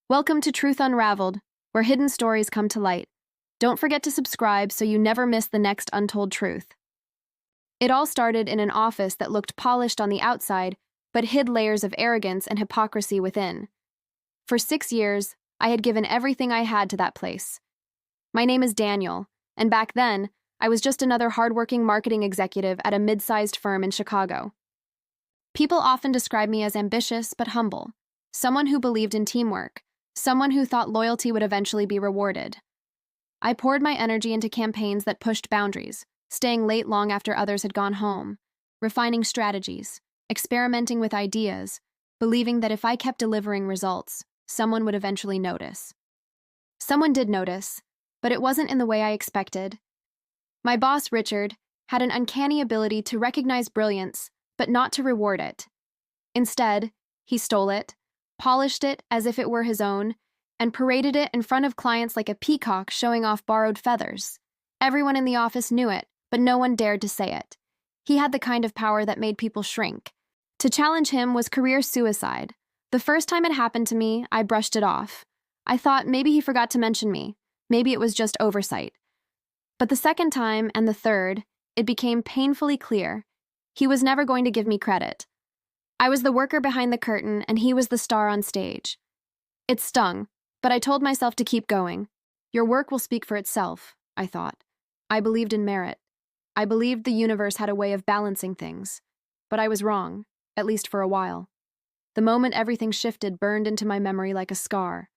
Welcome to Truth Unraveled, where hidden stories come to light. Don't forget to subscribe so you never miss the next untold truth. It all started in an office that looked polished on the outside, but hid layers of arrogance and hypocrisy within. For 6 years, I had given everything I had to that place. My name is Daniel, and back then, I was just another hardworking marketing executive at a mid-sized firm in Chicago. People often describe me as ambitious but humble, someone who believed in teamwork, someone who thought loyalty would eventually be rewarded. I poured my energy into campaigns that pushed boundaries, staying late long after others had gone home, refining strategies, experimenting with ideas, believing that if I kept delivering results, someone would eventually notice. Someone did notice, but it wasn't in the way I expected. My boss, Richard, had an uncanny ability to recognize brilliance, but not to reward it. Instead, he stole it, polished it as if it were his own, and paraded it in front of clients like a peacock showing off borrowed feathers. Everyone in the office knew it, but no one dared to say it. He had the kind of power that made people shrink. To challenge him was career suicide. The first time it happened to me, I brushed it off. I thought maybe he forgot to mention me. Maybe it was just oversight. But the second time and the third, it became painfully clear. He was never going to give me credit. I was the worker behind the curtain, and he was the star on stage. It stung, but I told myself to keep going. Your work will speak for itself, I thought. I believed in merit. I believed the universe had a way of balancing things. But I was wrong, at least for a while. The moment everything shifted burned into my memory like a scar.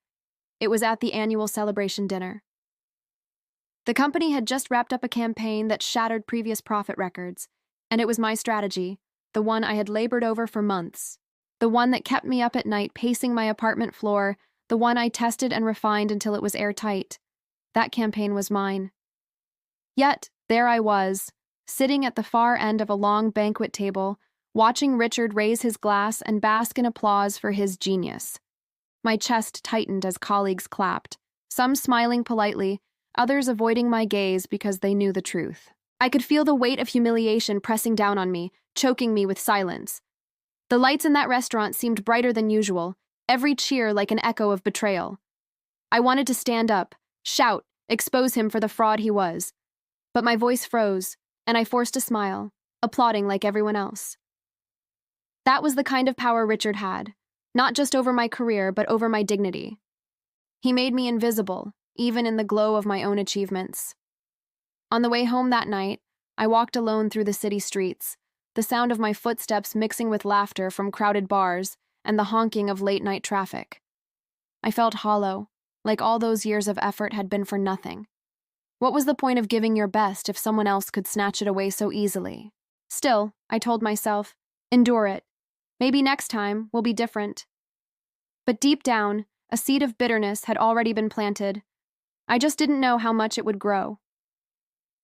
It was at the annual celebration dinner. The company had just wrapped up a campaign that shattered previous profit records, and it was my strategy, the one I had labored over for months, the one that kept me up at night pacing my apartment floor, the one I tested and refined until it was airtight. That campaign was mine. Yet, there I was, sitting at the far end of a long banquet table, watching Richard raise his glass and bask in applause for his genius. My chest tightened as colleagues clapped, some smiling politely, others avoiding my gaze because they knew the truth. I could feel the weight of humiliation pressing down on me, choking me with silence. The lights in that restaurant seemed brighter than usual, every cheer like an echo of betrayal. I wanted to stand up, shout, expose him for the fraud he was. But my voice froze, and I forced a smile, applauding like everyone else. That was the kind of power Richard had, not just over my career, but over my dignity. He made me invisible, even in the glow of my own achievements. On the way home that night, I walked alone through the city streets, the sound of my footsteps mixing with laughter from crowded bars and the honking of late-night traffic. I felt hollow, like all those years of effort had been for nothing. What was the point of giving your best if someone else could snatch it away so easily? Still, I told myself, endure it. Maybe next time will be different. But deep down, a seed of bitterness had already been planted. I just didn't know how much it would grow.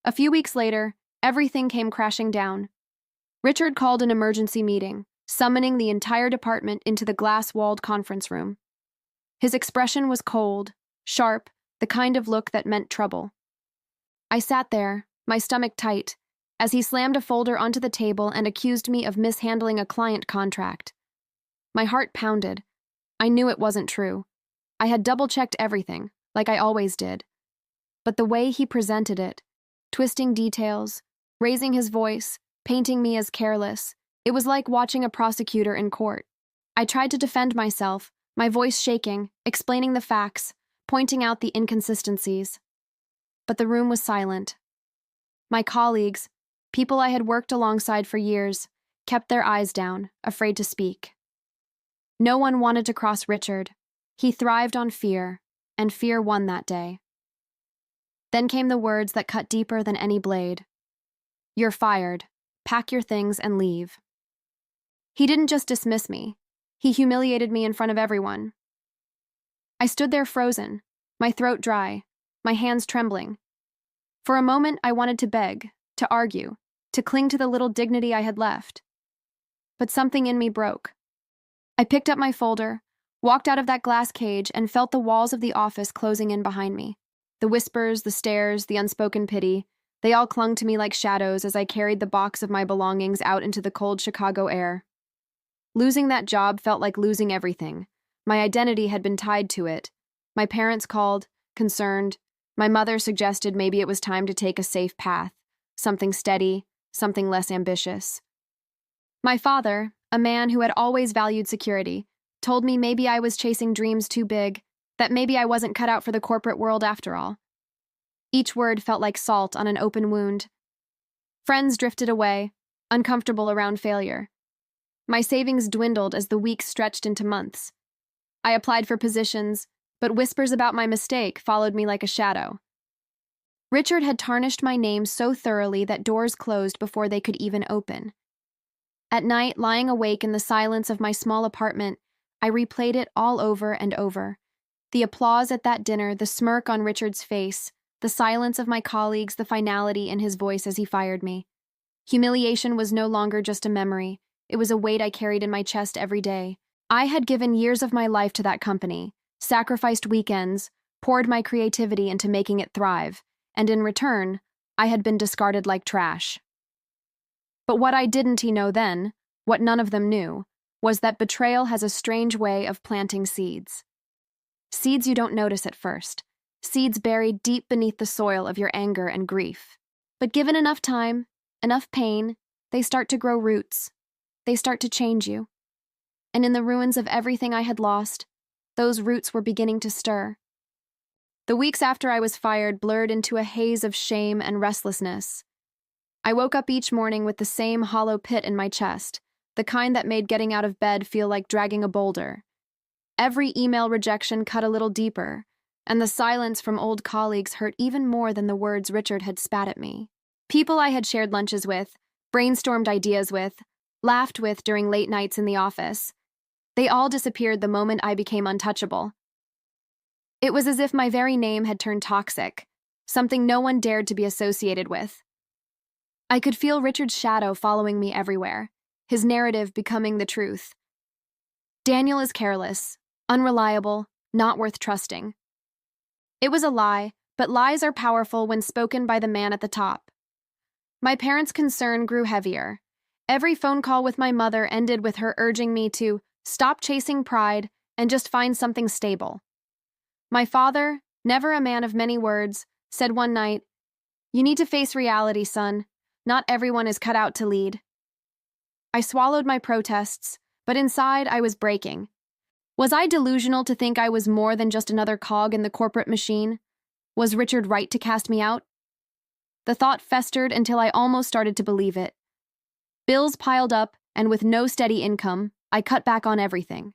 A few weeks later, everything came crashing down. Richard called an emergency meeting, summoning the entire department into the glass-walled conference room. His expression was cold, sharp, the kind of look that meant trouble. I sat there, my stomach tight, as he slammed a folder onto the table and accused me of mishandling a client contract. My heart pounded. I knew it wasn't true. I had double-checked everything, like I always did. But the way he presented it, twisting details, raising his voice, painting me as careless, it was like watching a prosecutor in court. I tried to defend myself, my voice shaking, explaining the facts, pointing out the inconsistencies. But the room was silent. My colleagues, people I had worked alongside for years, kept their eyes down, afraid to speak. No one wanted to cross Richard. He thrived on fear, and fear won that day. Then came the words that cut deeper than any blade. You're fired. Pack your things and leave. He didn't just dismiss me. He humiliated me in front of everyone. I stood there frozen, my throat dry, my hands trembling. For a moment, I wanted to beg, to argue, to cling to the little dignity I had left. But something in me broke. I picked up my folder, walked out of that glass cage, and felt the walls of the office closing in behind me. The whispers, the stares, the unspoken pity, they all clung to me like shadows as I carried the box of my belongings out into the cold Chicago air. Losing that job felt like losing everything, My identity had been tied to it. My parents called, concerned. My mother suggested maybe it was time to take a safe path, something steady, something less ambitious. My father, a man who had always valued security, told me maybe I was chasing dreams too big, that maybe I wasn't cut out for the corporate world after all. Each word felt like salt on an open wound. Friends drifted away, uncomfortable around failure. My savings dwindled as the weeks stretched into months. I applied for positions, but whispers about my mistake followed me like a shadow. Richard had tarnished my name so thoroughly that doors closed before they could even open. At night, lying awake in the silence of my small apartment, I replayed it all over and over. The applause at that dinner, the smirk on Richard's face, the silence of my colleagues, the finality in his voice as he fired me. Humiliation was no longer just a memory. It was a weight I carried in my chest every day. I had given years of my life to that company, sacrificed weekends, poured my creativity into making it thrive, and in return, I had been discarded like trash. But what I didn't know then, what none of them knew, was that betrayal has a strange way of planting seeds. Seeds you don't notice at first, seeds buried deep beneath the soil of your anger and grief. But given enough time, enough pain, they start to grow roots. They start to change you. And in the ruins of everything I had lost, those roots were beginning to stir. The weeks after I was fired blurred into a haze of shame and restlessness. I woke up each morning with the same hollow pit in my chest, the kind that made getting out of bed feel like dragging a boulder. Every email rejection cut a little deeper, and the silence from old colleagues hurt even more than the words Richard had spat at me. People I had shared lunches with, brainstormed ideas with, laughed with during late nights in the office, they all disappeared the moment I became untouchable. It was as if my very name had turned toxic, something no one dared to be associated with. I could feel Richard's shadow following me everywhere, his narrative becoming the truth. Daniel is careless, unreliable, not worth trusting. It was a lie, but lies are powerful when spoken by the man at the top. My parents' concern grew heavier. Every phone call with my mother ended with her urging me to stop chasing pride and just find something stable. My father, never a man of many words, said one night, "You need to face reality, son. Not everyone is cut out to lead." I swallowed my protests, but inside I was breaking. Was I delusional to think I was more than just another cog in the corporate machine? Was Richard right to cast me out? The thought festered until I almost started to believe it. Bills piled up, and with no steady income, I cut back on everything.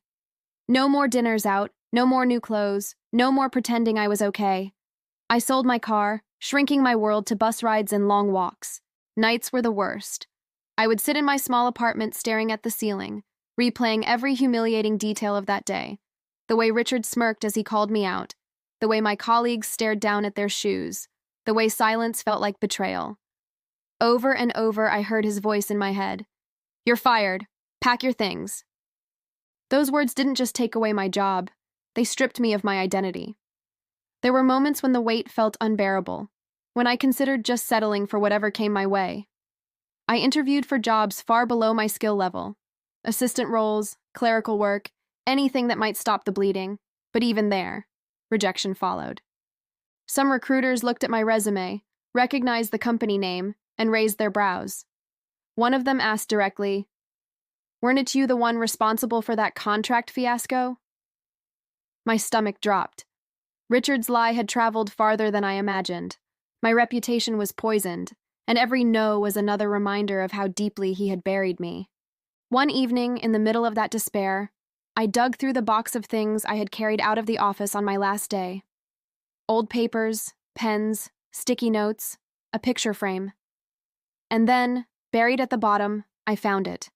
No more dinners out, no more new clothes, no more pretending I was okay. I sold my car, shrinking my world to bus rides and long walks. Nights were the worst. I would sit in my small apartment staring at the ceiling, replaying every humiliating detail of that day. The way Richard smirked as he called me out. The way my colleagues stared down at their shoes. The way silence felt like betrayal. Over and over I heard his voice in my head. "You're fired. Pack your things." Those words didn't just take away my job. They stripped me of my identity. There were moments when the weight felt unbearable, when I considered just settling for whatever came my way. I interviewed for jobs far below my skill level. Assistant roles, clerical work, anything that might stop the bleeding. But even there, rejection followed. Some recruiters looked at my resume, recognized the company name, and raised their brows. One of them asked directly, "Weren't it you the one responsible for that contract fiasco?" My stomach dropped. Richard's lie had traveled farther than I imagined. My reputation was poisoned, and every no was another reminder of how deeply he had buried me. One evening, in the middle of that despair, I dug through the box of things I had carried out of the office on my last day. Old papers, pens, sticky notes, a picture frame. And then, buried at the bottom, I found it.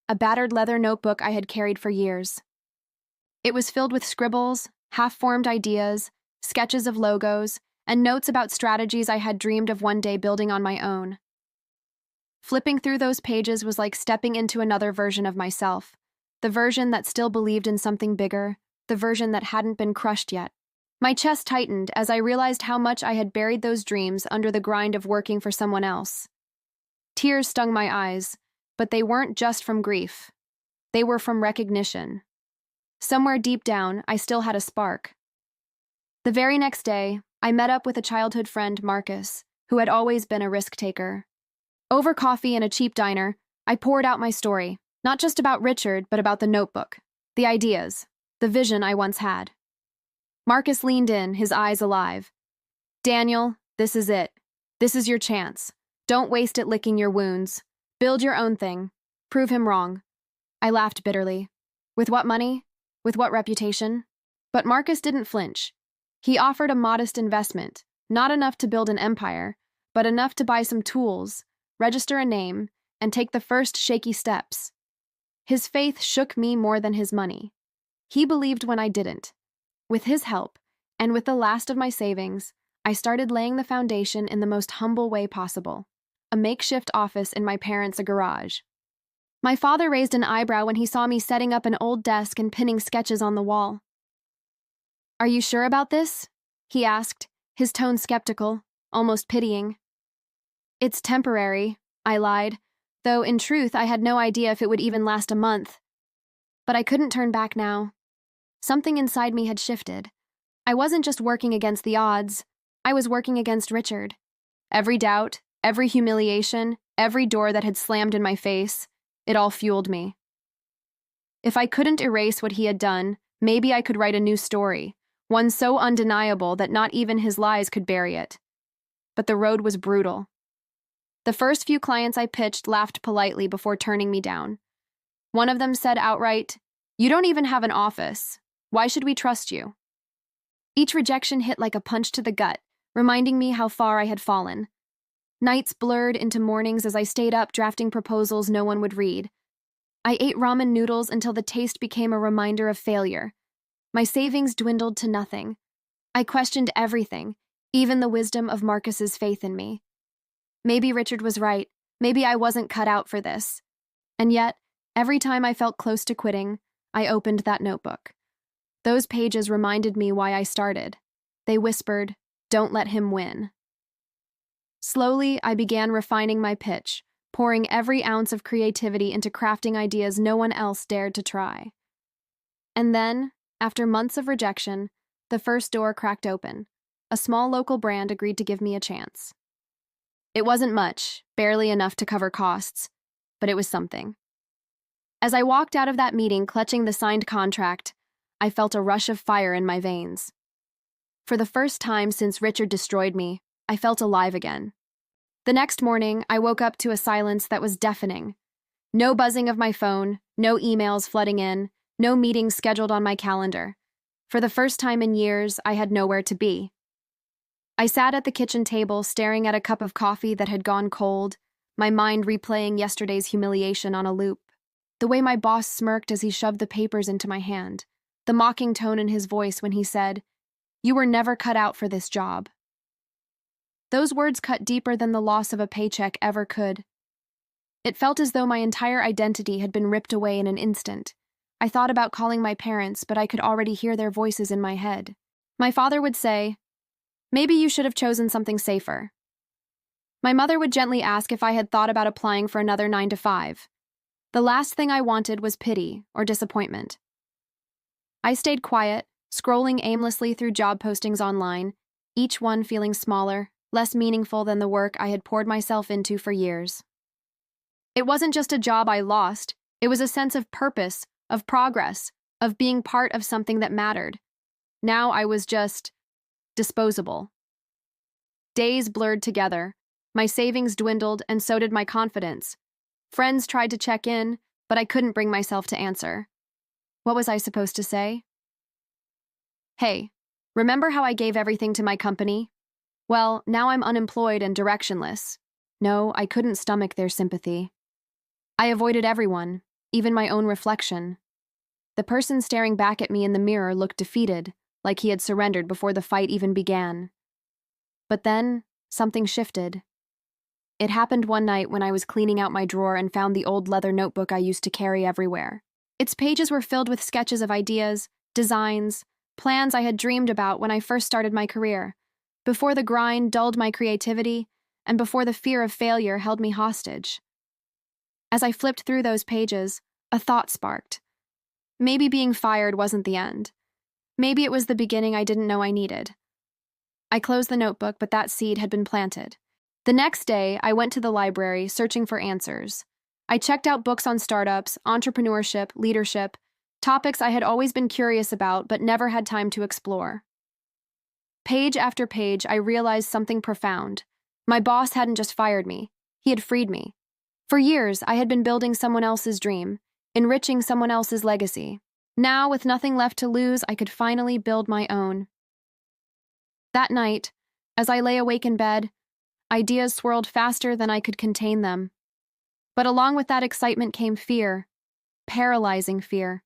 A battered leather notebook I had carried for years. It was filled with scribbles, half-formed ideas, sketches of logos, and notes about strategies I had dreamed of one day building on my own. Flipping through those pages was like stepping into another version of myself, the version that still believed in something bigger, the version that hadn't been crushed yet. My chest tightened as I realized how much I had buried those dreams under the grind of working for someone else. Tears stung my eyes, but they weren't just from grief. They were from recognition. somewhere deep down, I still had a spark. The very next day, I met up with a childhood friend, Marcus, who had always been a risk taker. Over coffee in a cheap diner, I poured out my story, not just about Richard, but about the notebook, the ideas, the vision I once had. Marcus leaned in, his eyes alive. "Daniel, this is it. This is your chance. Don't waste it licking your wounds. Build your own thing. Prove him wrong." I laughed bitterly. With what money? With what reputation? But Marcus didn't flinch. He offered a modest investment, not enough to build an empire, but enough to buy some tools, register a name, and take the first shaky steps. His faith shook me more than his money. He believed when I didn't. With his help, and with the last of my savings, I started laying the foundation in the most humble way possible, a makeshift office in my parents' garage. My father raised an eyebrow when he saw me setting up an old desk and pinning sketches on the wall. "Are you sure about this?" he asked, his tone skeptical, almost pitying. "It's temporary," I lied, though in truth I had no idea if it would even last a month. But I couldn't turn back now. Something inside me had shifted. I wasn't just working against the odds, I was working against Richard. Every doubt, every humiliation, every door that had slammed in my face, it all fueled me. If I couldn't erase what he had done, maybe I could write a new story, one so undeniable that not even his lies could bury it. But the road was brutal. The first few clients I pitched laughed politely before turning me down. One of them said outright, "You don't even have an office. Why should we trust you?" Each rejection hit like a punch to the gut, reminding me how far I had fallen. Nights blurred into mornings as I stayed up drafting proposals no one would read. I ate ramen noodles until the taste became a reminder of failure. My savings dwindled to nothing. I questioned everything, even the wisdom of Marcus's faith in me. Maybe Richard was right. Maybe I wasn't cut out for this. And yet, every time I felt close to quitting, I opened that notebook. Those pages reminded me why I started. They whispered, "Don't let him win." Slowly, I began refining my pitch, pouring every ounce of creativity into crafting ideas no one else dared to try. And then, after months of rejection, the first door cracked open. A small local brand agreed to give me a chance. It wasn't much, barely enough to cover costs, but it was something. As I walked out of that meeting clutching the signed contract, I felt a rush of fire in my veins. For the first time since Richard destroyed me, I felt alive again. The next morning, I woke up to a silence that was deafening. No buzzing of my phone, no emails flooding in, no meetings scheduled on my calendar. For the first time in years, I had nowhere to be. I sat at the kitchen table, staring at a cup of coffee that had gone cold, my mind replaying yesterday's humiliation on a loop. The way my boss smirked as he shoved the papers into my hand, the mocking tone in his voice when he said, "You were never cut out for this job." Those words cut deeper than the loss of a paycheck ever could. It felt as though my entire identity had been ripped away in an instant. I thought about calling my parents, but I could already hear their voices in my head. My father would say, "Maybe you should have chosen something safer." My mother would gently ask if I had thought about applying for another 9 to 5. The last thing I wanted was pity or disappointment. I stayed quiet, scrolling aimlessly through job postings online, each one feeling smaller, less meaningful than the work I had poured myself into for years. It wasn't just a job I lost, it was a sense of purpose, of progress, of being part of something that mattered. Now I was just disposable. Days blurred together. My savings dwindled, and so did my confidence. Friends tried to check in, but I couldn't bring myself to answer. What was I supposed to say? "Hey, remember how I gave everything to my company? Well, now I'm unemployed and directionless." No, I couldn't stomach their sympathy. I avoided everyone, even my own reflection. The person staring back at me in the mirror looked defeated, like he had surrendered before the fight even began. But then, something shifted. It happened one night when I was cleaning out my drawer and found the old leather notebook I used to carry everywhere. Its pages were filled with sketches of ideas, designs, plans I had dreamed about when I first started my career, before the grind dulled my creativity, and before the fear of failure held me hostage. As I flipped through those pages, a thought sparked. Maybe being fired wasn't the end. Maybe it was the beginning I didn't know I needed. I closed the notebook, but that seed had been planted. The next day, I went to the library, searching for answers. I checked out books on startups, entrepreneurship, leadership, topics I had always been curious about but never had time to explore. Page after page, I realized something profound. My boss hadn't just fired me, he had freed me. For years, I had been building someone else's dream, enriching someone else's legacy. Now, with nothing left to lose, I could finally build my own. That night, as I lay awake in bed, ideas swirled faster than I could contain them. But along with that excitement came fear, paralyzing fear.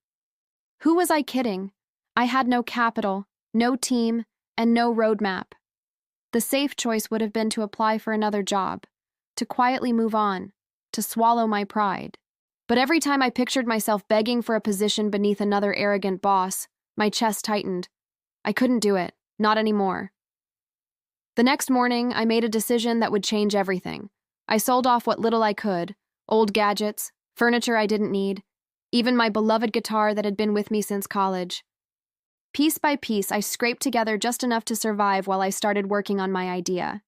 Who was I kidding? I had no capital, no team, and no roadmap. The safe choice would have been to apply for another job, to quietly move on, to swallow my pride. But every time I pictured myself begging for a position beneath another arrogant boss, my chest tightened. I couldn't do it, not anymore. The next morning, I made a decision that would change everything. I sold off what little I could, old gadgets, furniture I didn't need, even my beloved guitar that had been with me since college. Piece by piece, I scraped together just enough to survive while I started working on my idea.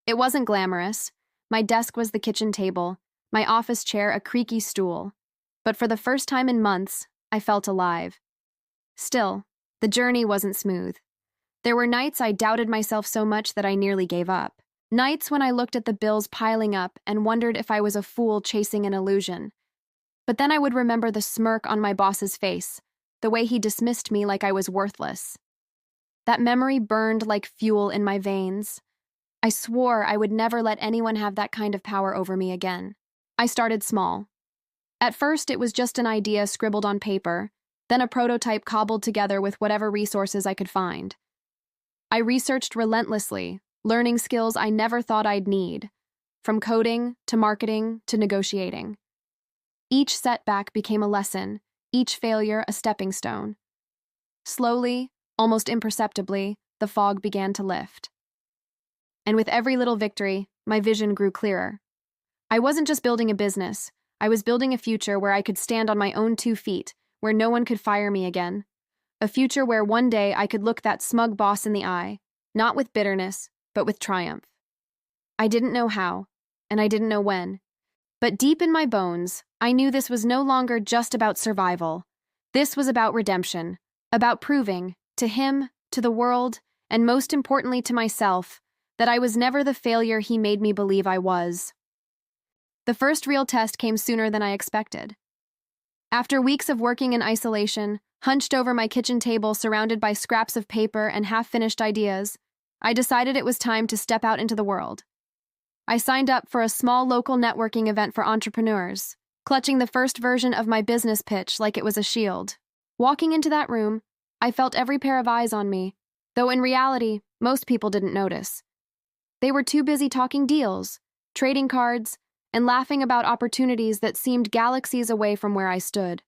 It wasn't glamorous. My desk was the kitchen table, my office chair a creaky stool. But for the first time in months, I felt alive. Still, the journey wasn't smooth. There were nights I doubted myself so much that I nearly gave up. Nights when I looked at the bills piling up and wondered if I was a fool chasing an illusion. But then I would remember the smirk on my boss's face, the way he dismissed me like I was worthless. That memory burned like fuel in my veins. I swore I would never let anyone have that kind of power over me again. I started small. At first, it was just an idea scribbled on paper, then a prototype cobbled together with whatever resources I could find. I researched relentlessly, learning skills I never thought I'd need, from coding to marketing to negotiating. Each setback became a lesson, each failure a stepping stone. Slowly, almost imperceptibly, the fog began to lift. And with every little victory, my vision grew clearer. I wasn't just building a business, I was building a future where I could stand on my own 2 feet, where no one could fire me again. A future where one day I could look that smug boss in the eye, not with bitterness, but with triumph. I didn't know how, and I didn't know when. But deep in my bones, I knew this was no longer just about survival. This was about redemption, about proving, to him, to the world, and most importantly to myself, that I was never the failure he made me believe I was. The first real test came sooner than I expected. After weeks of working in isolation, hunched over my kitchen table surrounded by scraps of paper and half-finished ideas, I decided it was time to step out into the world. I signed up for a small local networking event for entrepreneurs, clutching the first version of my business pitch like it was a shield. Walking into that room, I felt every pair of eyes on me, though in reality, most people didn't notice. They were too busy talking deals, trading cards, and laughing about opportunities that seemed galaxies away from where I stood.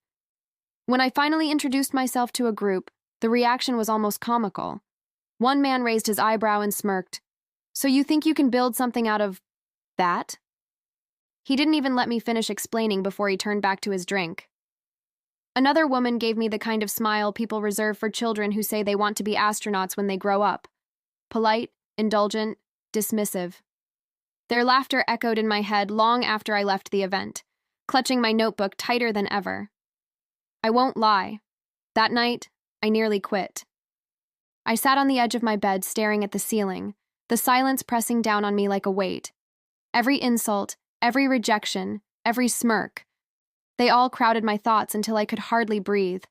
When I finally introduced myself to a group, the reaction was almost comical. One man raised his eyebrow and smirked. "So you think you can build something out of that?" He didn't even let me finish explaining before he turned back to his drink. Another woman gave me the kind of smile people reserve for children who say they want to be astronauts when they grow up. Polite, indulgent, dismissive. Their laughter echoed in my head long after I left the event, clutching my notebook tighter than ever. I won't lie. That night, I nearly quit. I sat on the edge of my bed staring at the ceiling, the silence pressing down on me like a weight. Every insult, every rejection, every smirk. They all crowded my thoughts until I could hardly breathe.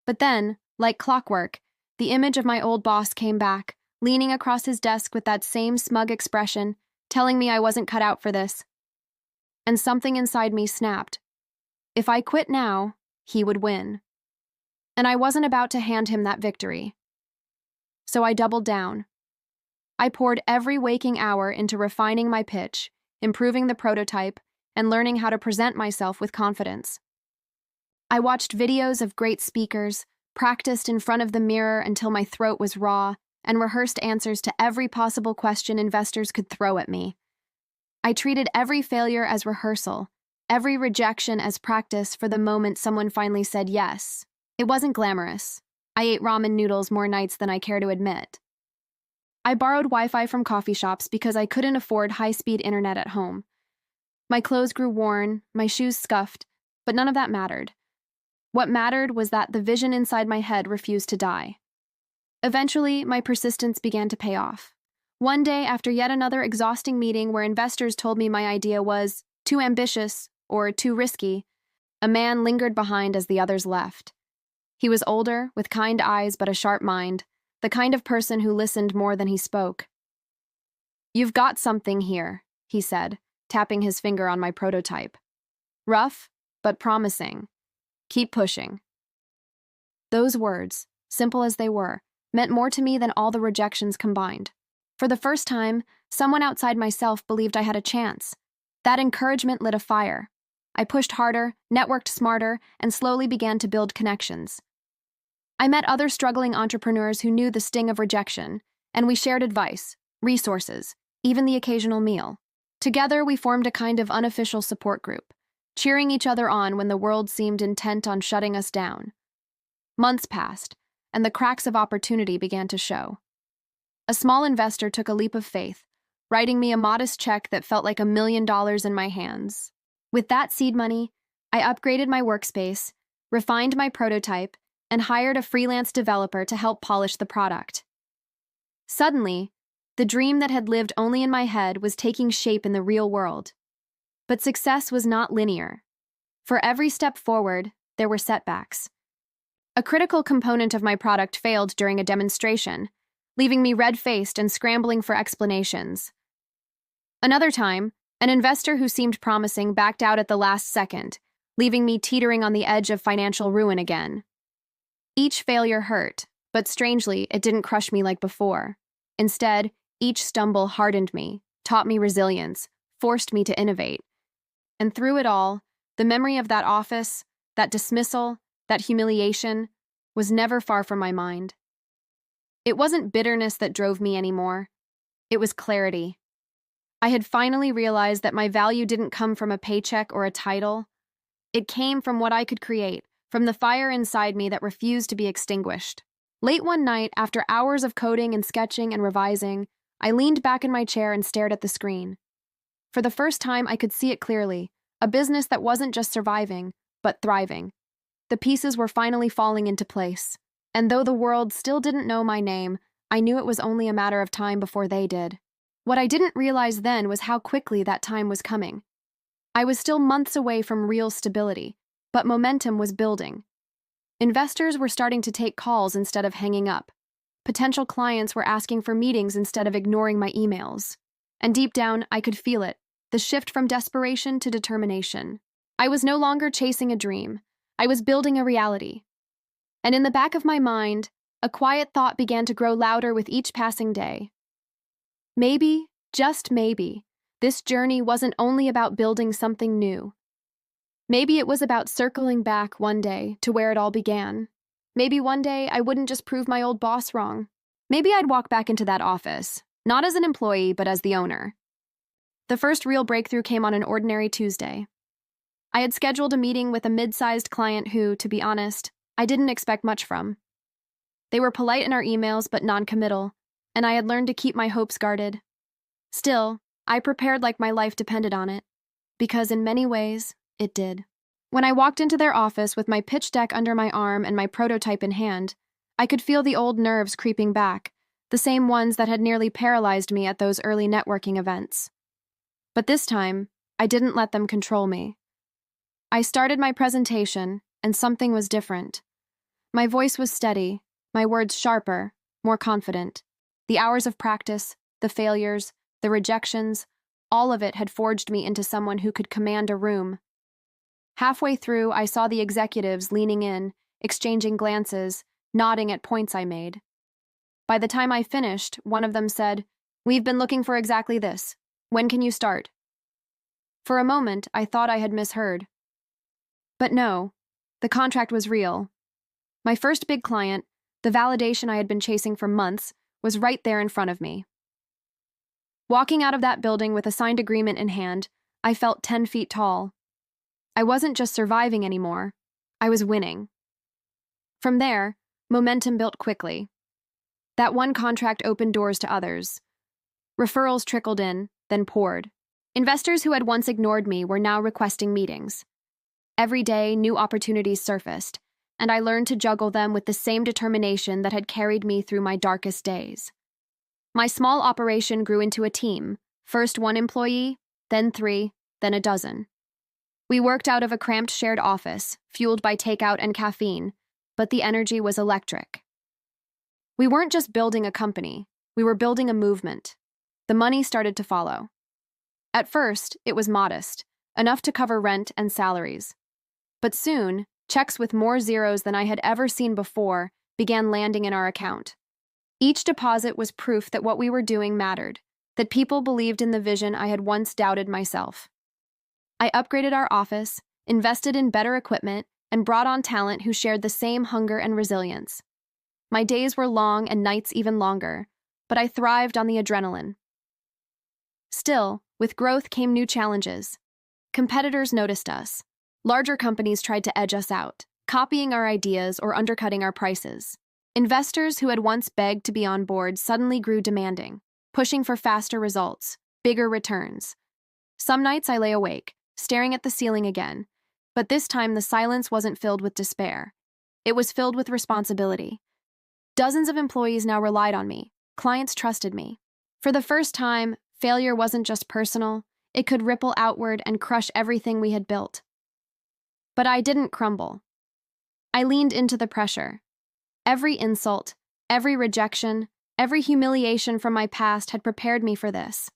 But then, like clockwork, the image of my old boss came back, leaning across his desk with that same smug expression, telling me I wasn't cut out for this. And something inside me snapped. If I quit now, he would win. And I wasn't about to hand him that victory. So I doubled down. I poured every waking hour into refining my pitch, improving the prototype, and learning how to present myself with confidence. I watched videos of great speakers, practiced in front of the mirror until my throat was raw, and rehearsed answers to every possible question investors could throw at me. I treated every failure as rehearsal, every rejection as practice for the moment someone finally said yes. It wasn't glamorous. I ate ramen noodles more nights than I care to admit. I borrowed Wi-Fi from coffee shops because I couldn't afford high-speed internet at home. My clothes grew worn, my shoes scuffed, but none of that mattered. What mattered was that the vision inside my head refused to die. Eventually, my persistence began to pay off. One day, after yet another exhausting meeting where investors told me my idea was too ambitious or too risky, a man lingered behind as the others left. He was older, with kind eyes but a sharp mind, the kind of person who listened more than he spoke. "You've got something here," he said, tapping his finger on my prototype. "Rough, but promising. Keep pushing." Those words, simple as they were, meant more to me than all the rejections combined. For the first time, someone outside myself believed I had a chance. That encouragement lit a fire. I pushed harder, networked smarter, and slowly began to build connections. I met other struggling entrepreneurs who knew the sting of rejection, and we shared advice, resources, even the occasional meal. Together, we formed a kind of unofficial support group, cheering each other on when the world seemed intent on shutting us down. Months passed, and the cracks of opportunity began to show. A small investor took a leap of faith, writing me a modest check that felt like $1 million in my hands. With that seed money, I upgraded my workspace, refined my prototype, and hired a freelance developer to help polish the product. Suddenly, the dream that had lived only in my head was taking shape in the real world. But success was not linear. For every step forward, there were setbacks. A critical component of my product failed during a demonstration, leaving me red-faced and scrambling for explanations. Another time, an investor who seemed promising backed out at the last second, leaving me teetering on the edge of financial ruin again. Each failure hurt, but strangely, it didn't crush me like before. Instead, each stumble hardened me, taught me resilience, forced me to innovate. And through it all, the memory of that office, that dismissal, that humiliation, was never far from my mind. It wasn't bitterness that drove me anymore. It was clarity. I had finally realized that my value didn't come from a paycheck or a title. It came from what I could create, from the fire inside me that refused to be extinguished. Late one night, after hours of coding and sketching and revising, I leaned back in my chair and stared at the screen. For the first time, I could see it clearly, a business that wasn't just surviving, but thriving. The pieces were finally falling into place. And though the world still didn't know my name, I knew it was only a matter of time before they did. What I didn't realize then was how quickly that time was coming. I was still months away from real stability, but momentum was building. Investors were starting to take calls instead of hanging up. Potential clients were asking for meetings instead of ignoring my emails. And deep down, I could feel it, the shift from desperation to determination. I was no longer chasing a dream. I was building a reality. And in the back of my mind, a quiet thought began to grow louder with each passing day. Maybe, just maybe, this journey wasn't only about building something new. Maybe it was about circling back one day to where it all began. Maybe one day I wouldn't just prove my old boss wrong. Maybe I'd walk back into that office, not as an employee, but as the owner. The first real breakthrough came on an ordinary Tuesday. I had scheduled a meeting with a mid-sized client who, to be honest, I didn't expect much from. They were polite in our emails but non-committal, and I had learned to keep my hopes guarded. Still, I prepared like my life depended on it, because in many ways, it did. When I walked into their office with my pitch deck under my arm and my prototype in hand, I could feel the old nerves creeping back, the same ones that had nearly paralyzed me at those early networking events. But this time, I didn't let them control me. I started my presentation, and something was different. My voice was steady, my words sharper, more confident. The hours of practice, the failures, the rejections, all of it had forged me into someone who could command a room. Halfway through, I saw the executives leaning in, exchanging glances, nodding at points I made. By the time I finished, one of them said, "We've been looking for exactly this. When can you start?" For a moment, I thought I had misheard. But no, the contract was real. My first big client, the validation I had been chasing for months, was right there in front of me. Walking out of that building with a signed agreement in hand, I felt 10 feet tall. I wasn't just surviving anymore, I was winning. From there, momentum built quickly. That one contract opened doors to others. Referrals trickled in, then poured. Investors who had once ignored me were now requesting meetings. Every day, new opportunities surfaced, and I learned to juggle them with the same determination that had carried me through my darkest days. My small operation grew into a team, first one employee, then 3, then a dozen. We worked out of a cramped shared office, fueled by takeout and caffeine, but the energy was electric. We weren't just building a company, we were building a movement. The money started to follow. At first, it was modest, enough to cover rent and salaries. But soon, checks with more zeros than I had ever seen before began landing in our account. Each deposit was proof that what we were doing mattered, that people believed in the vision I had once doubted myself. I upgraded our office, invested in better equipment, and brought on talent who shared the same hunger and resilience. My days were long and nights even longer, but I thrived on the adrenaline. Still, with growth came new challenges. Competitors noticed us. Larger companies tried to edge us out, copying our ideas or undercutting our prices. Investors who had once begged to be on board suddenly grew demanding, pushing for faster results, bigger returns. Some nights I lay awake, staring at the ceiling again, but this time the silence wasn't filled with despair. It was filled with responsibility. Dozens of employees now relied on me. Clients trusted me. For the first time, failure wasn't just personal, it could ripple outward and crush everything we had built. But I didn't crumble. I leaned into the pressure. Every insult, every rejection, every humiliation from my past had prepared me for this.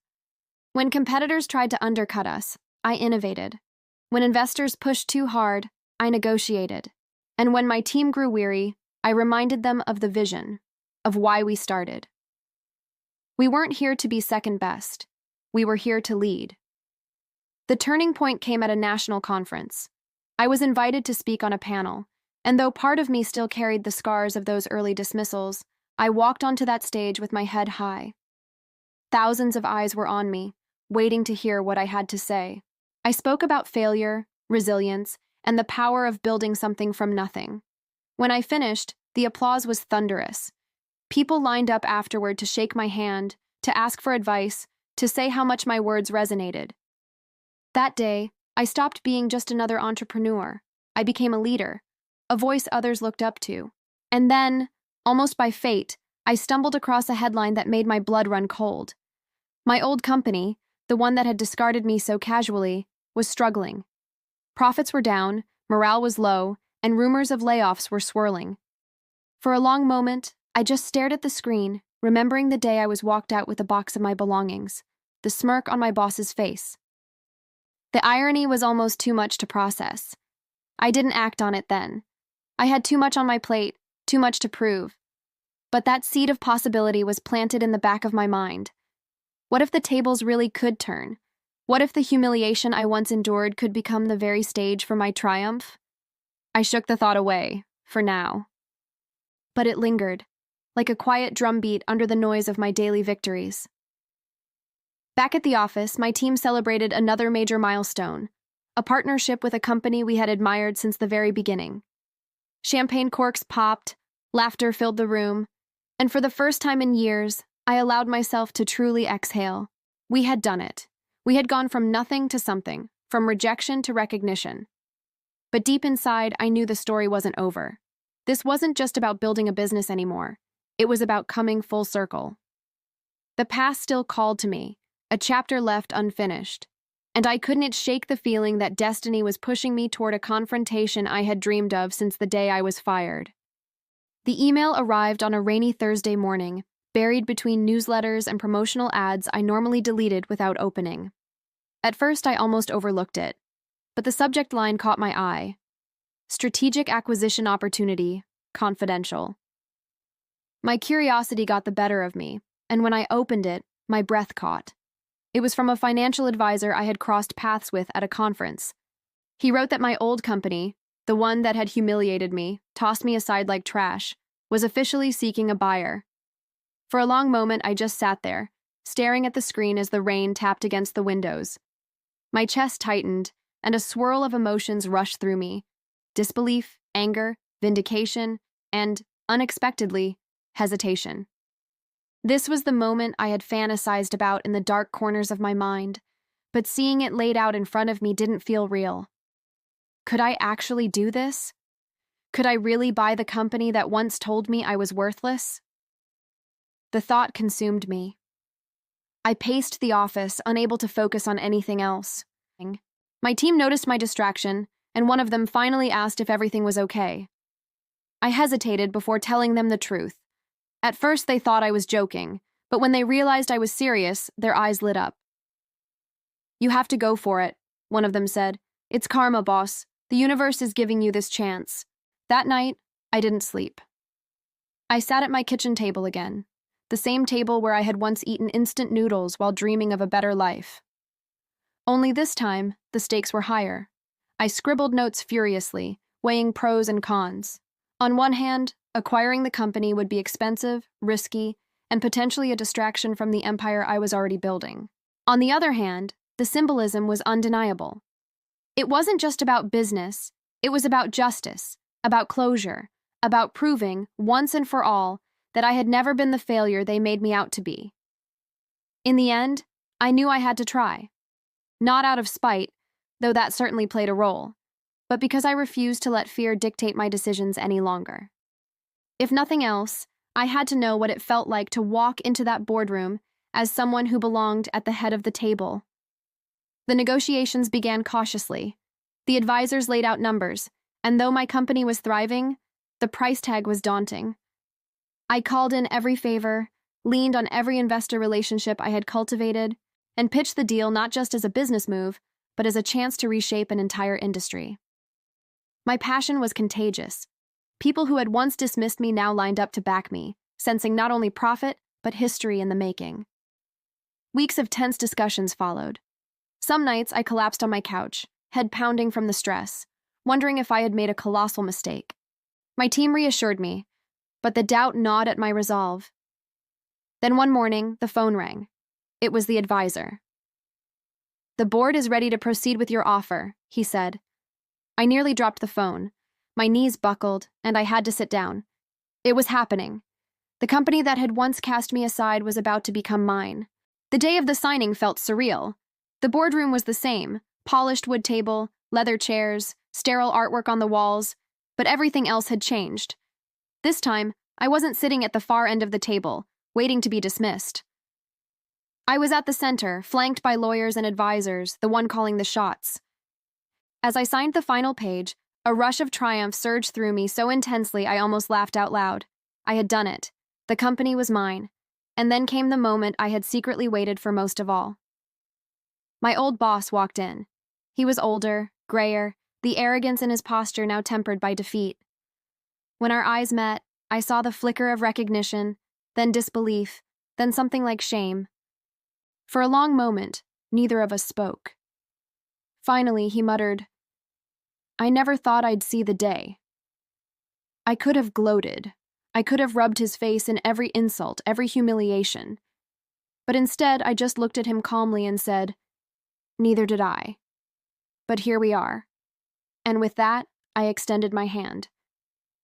When competitors tried to undercut us, I innovated. When investors pushed too hard, I negotiated. And when my team grew weary, I reminded them of the vision, of why we started. We weren't here to be second best. We were here to lead. The turning point came at a national conference. I was invited to speak on a panel, and though part of me still carried the scars of those early dismissals, I walked onto that stage with my head high. Thousands of eyes were on me, waiting to hear what I had to say. I spoke about failure, resilience, and the power of building something from nothing. When I finished, the applause was thunderous. People lined up afterward to shake my hand, to ask for advice, to say how much my words resonated. That day, I stopped being just another entrepreneur. I became a leader, a voice others looked up to. And then, almost by fate, I stumbled across a headline that made my blood run cold. My old company, the one that had discarded me so casually, was struggling. Profits were down, morale was low, and rumors of layoffs were swirling. For a long moment, I just stared at the screen, remembering the day I was walked out with a box of my belongings, the smirk on my boss's face. The irony was almost too much to process. I didn't act on it then. I had too much on my plate, too much to prove. But that seed of possibility was planted in the back of my mind. What if the tables really could turn? What if the humiliation I once endured could become the very stage for my triumph? I shook the thought away, for now. But it lingered, like a quiet drumbeat under the noise of my daily victories. Back at the office, my team celebrated another major milestone, a partnership with a company we had admired since the very beginning. Champagne corks popped, laughter filled the room, and for the first time in years, I allowed myself to truly exhale. We had done it. We had gone from nothing to something, from rejection to recognition. But deep inside, I knew the story wasn't over. This wasn't just about building a business anymore. It was about coming full circle. The past still called to me, a chapter left unfinished, and I couldn't shake the feeling that destiny was pushing me toward a confrontation I had dreamed of since the day I was fired. The email arrived on a rainy Thursday morning, buried between newsletters and promotional ads I normally deleted without opening. At first, I almost overlooked it, but the subject line caught my eye. Strategic acquisition opportunity, confidential. My curiosity got the better of me, and when I opened it, my breath caught. It was from a financial advisor I had crossed paths with at a conference. He wrote that my old company, the one that had humiliated me, tossed me aside like trash, was officially seeking a buyer. For a long moment, I just sat there, staring at the screen as the rain tapped against the windows. My chest tightened, and a swirl of emotions rushed through me: disbelief, anger, vindication, and, unexpectedly, hesitation. This was the moment I had fantasized about in the dark corners of my mind, but seeing it laid out in front of me didn't feel real. Could I actually do this? Could I really buy the company that once told me I was worthless? The thought consumed me. I paced the office, unable to focus on anything else. My team noticed my distraction, and one of them finally asked if everything was okay. I hesitated before telling them the truth. At first, they thought I was joking, but when they realized I was serious, their eyes lit up. "You have to go for it," one of them said. "It's karma, boss. The universe is giving you this chance." That night, I didn't sleep. I sat at my kitchen table again, the same table where I had once eaten instant noodles while dreaming of a better life. Only this time, the stakes were higher. I scribbled notes furiously, weighing pros and cons. On one hand, acquiring the company would be expensive, risky, and potentially a distraction from the empire I was already building. On the other hand, the symbolism was undeniable. It wasn't just about business, it was about justice, about closure, about proving, once and for all, that I had never been the failure they made me out to be. In the end, I knew I had to try. Not out of spite, though that certainly played a role, but because I refused to let fear dictate my decisions any longer. If nothing else, I had to know what it felt like to walk into that boardroom as someone who belonged at the head of the table. The negotiations began cautiously. The advisors laid out numbers, and though my company was thriving, the price tag was daunting. I called in every favor, leaned on every investor relationship I had cultivated, and pitched the deal not just as a business move, but as a chance to reshape an entire industry. My passion was contagious. People who had once dismissed me now lined up to back me, sensing not only profit, but history in the making. Weeks of tense discussions followed. Some nights I collapsed on my couch, head pounding from the stress, wondering if I had made a colossal mistake. My team reassured me, but the doubt gnawed at my resolve. Then one morning, the phone rang. It was the advisor. "The board is ready to proceed with your offer," he said. I nearly dropped the phone. My knees buckled, and I had to sit down. It was happening. The company that had once cast me aside was about to become mine. The day of the signing felt surreal. The boardroom was the same: polished wood table, leather chairs, sterile artwork on the walls, but everything else had changed. This time, I wasn't sitting at the far end of the table, waiting to be dismissed. I was at the center, flanked by lawyers and advisors, the one calling the shots. As I signed the final page, a rush of triumph surged through me so intensely I almost laughed out loud. I had done it. The company was mine. And then came the moment I had secretly waited for most of all. My old boss walked in. He was older, grayer, the arrogance in his posture now tempered by defeat. When our eyes met, I saw the flicker of recognition, then disbelief, then something like shame. For a long moment, neither of us spoke. Finally, he muttered, "I never thought I'd see the day." I could have gloated. I could have rubbed his face in every insult, every humiliation. But instead, I just looked at him calmly and said, "Neither did I. But here we are." And with that, I extended my hand.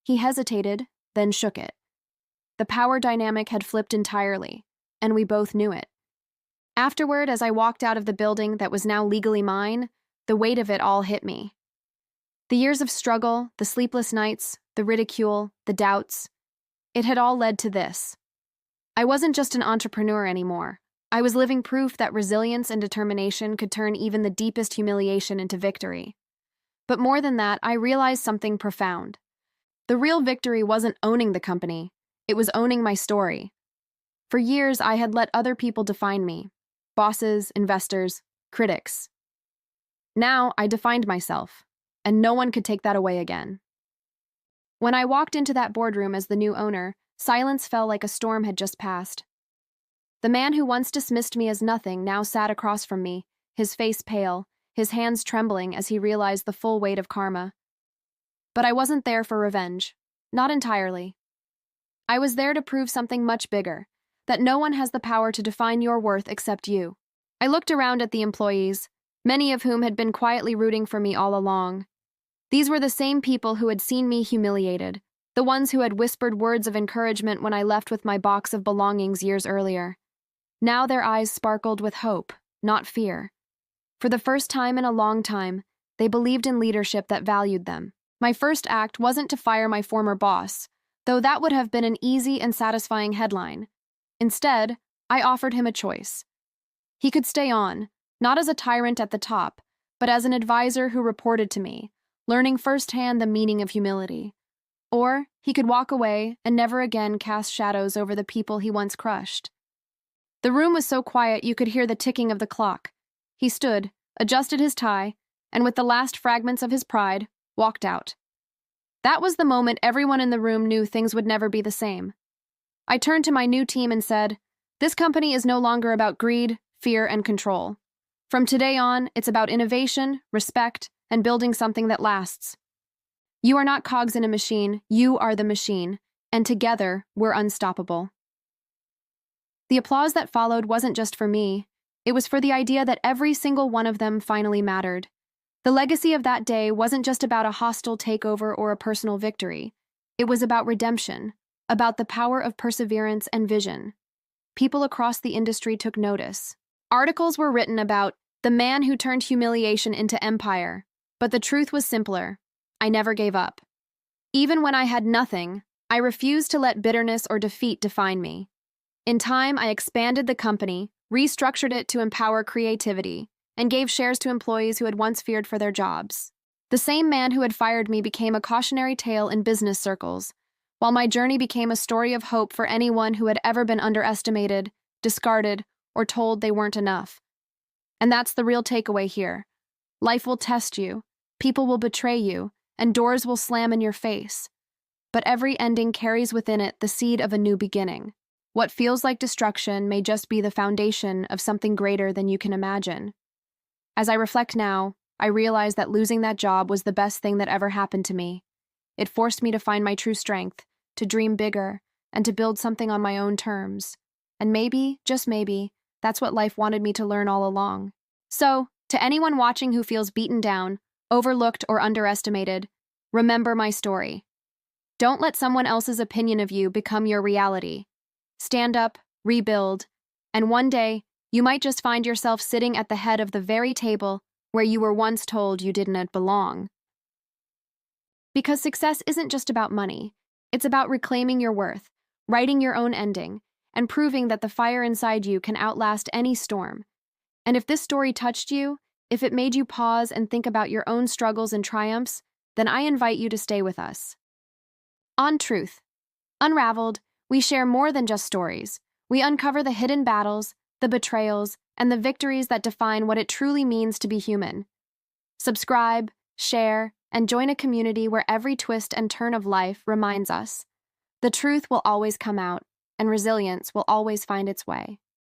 He hesitated, then shook it. The power dynamic had flipped entirely, and we both knew it. Afterward, as I walked out of the building that was now legally mine, the weight of it all hit me. The years of struggle, the sleepless nights, the ridicule, the doubts, it had all led to this. I wasn't just an entrepreneur anymore. I was living proof that resilience and determination could turn even the deepest humiliation into victory. But more than that, I realized something profound. The real victory wasn't owning the company. It was owning my story. For years, I had let other people define me: bosses, investors, critics. Now, I defined myself, and no one could take that away again. When I walked into that boardroom as the new owner, silence fell like a storm had just passed. The man who once dismissed me as nothing now sat across from me, his face pale, his hands trembling as he realized the full weight of karma. But I wasn't there for revenge. Not entirely. I was there to prove something much bigger: that no one has the power to define your worth except you. I looked around at the employees. many of whom had been quietly rooting for me all along. These were the same people who had seen me humiliated, the ones who had whispered words of encouragement when I left with my box of belongings years earlier. Now their eyes sparkled with hope, not fear. For the first time in a long time, they believed in leadership that valued them. My first act wasn't to fire my former boss, though that would have been an easy and satisfying headline. Instead, I offered him a choice. He could stay on, not as a tyrant at the top, but as an advisor who reported to me, learning firsthand the meaning of humility. Or he could walk away and never again cast shadows over the people he once crushed. The room was so quiet you could hear the ticking of the clock. He stood, adjusted his tie, and with the last fragments of his pride, walked out. That was the moment everyone in the room knew things would never be the same. I turned to my new team and said, "This company is no longer about greed, fear, and control. From today on, it's about innovation, respect, and building something that lasts. You are not cogs in a machine, you are the machine, and together, we're unstoppable." The applause that followed wasn't just for me. It was for the idea that every single one of them finally mattered. The legacy of that day wasn't just about a hostile takeover or a personal victory. It was about redemption, about the power of perseverance and vision. People across the industry took notice. Articles were written about the man who turned humiliation into empire, but the truth was simpler. I never gave up. Even when I had nothing, I refused to let bitterness or defeat define me. In time, I expanded the company, restructured it to empower creativity, and gave shares to employees who had once feared for their jobs. The same man who had fired me became a cautionary tale in business circles, while my journey became a story of hope for anyone who had ever been underestimated, discarded, or told they weren't enough. And that's the real takeaway here. Life will test you, people will betray you, and doors will slam in your face. But every ending carries within it the seed of a new beginning. What feels like destruction may just be the foundation of something greater than you can imagine. As I reflect now, I realize that losing that job was the best thing that ever happened to me. It forced me to find my true strength, to dream bigger, and to build something on my own terms. And maybe, just maybe, that's what life wanted me to learn all along. So, to anyone watching who feels beaten down, overlooked, or underestimated, remember my story. Don't let someone else's opinion of you become your reality. Stand up, rebuild, and one day, you might just find yourself sitting at the head of the very table where you were once told you didn't belong. Because success isn't just about money. It's about reclaiming your worth, writing your own ending, and proving that the fire inside you can outlast any storm. And if this story touched you, if it made you pause and think about your own struggles and triumphs, then I invite you to stay with us. On Truth. Unraveled, we share more than just stories. We uncover the hidden battles, the betrayals, and the victories that define what it truly means to be human. Subscribe, share, and join a community where every twist and turn of life reminds us the truth will always come out, and resilience will always find its way.